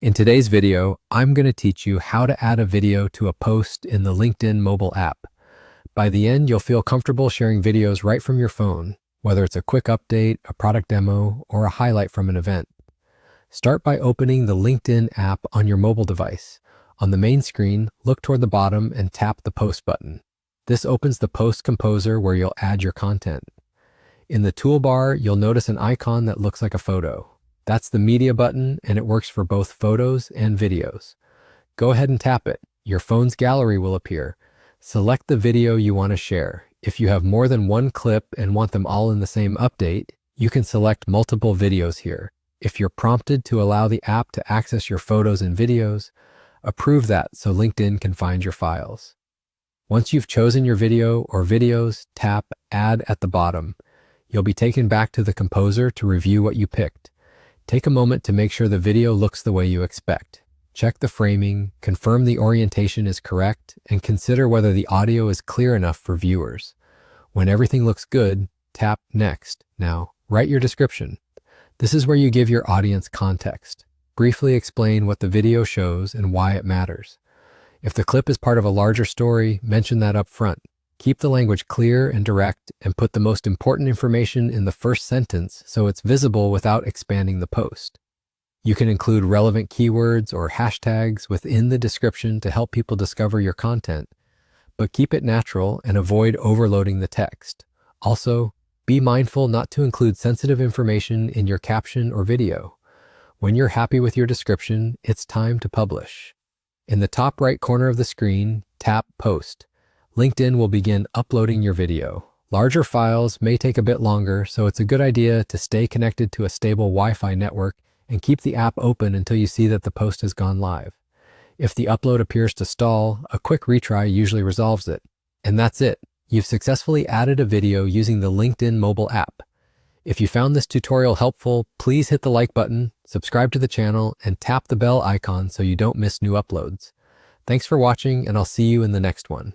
In today's video, I'm going to teach you how to add a video to a post in the LinkedIn mobile app. By the end, you'll feel comfortable sharing videos right from your phone, whether it's a quick update, a product demo, or a highlight from an event. Start by opening the LinkedIn app on your mobile device. On the main screen, look toward the bottom and tap the Post button. This opens the Post Composer where you'll add your content. In the toolbar, you'll notice an icon that looks like a photo. That's the Media button, and it works for both photos and videos. Go ahead and tap it. Your phone's gallery will appear. Select the video you want to share. If you have more than one clip and want them all in the same update, you can select multiple videos here. If you're prompted to allow the app to access your photos and videos, approve that so LinkedIn can find your files. Once you've chosen your video or videos, tap Add at the bottom. You'll be taken back to the Composer to review what you picked. Take a moment to make sure the video looks the way you expect. Check the framing, confirm the orientation is correct, and consider whether the audio is clear enough for viewers. When everything looks good, tap Next. Now, write your description. This is where you give your audience context. Briefly explain what the video shows and why it matters. If the clip is part of a larger story, mention that up front. Keep the language clear and direct, and put the most important information in the first sentence so it's visible without expanding the post. You can include relevant keywords or hashtags within the description to help people discover your content, but keep it natural and avoid overloading the text. Also, be mindful not to include sensitive information in your caption or video. When you're happy with your description, it's time to publish. In the top right corner of the screen, tap Post. LinkedIn will begin uploading your video. Larger files may take a bit longer, so it's a good idea to stay connected to a stable Wi-Fi network and keep the app open until you see that the post has gone live. If the upload appears to stall, a quick retry usually resolves it. And that's it. You've successfully added a video using the LinkedIn mobile app. If you found this tutorial helpful, please hit the like button, subscribe to the channel, and tap the bell icon so you don't miss new uploads. Thanks for watching, and I'll see you in the next one.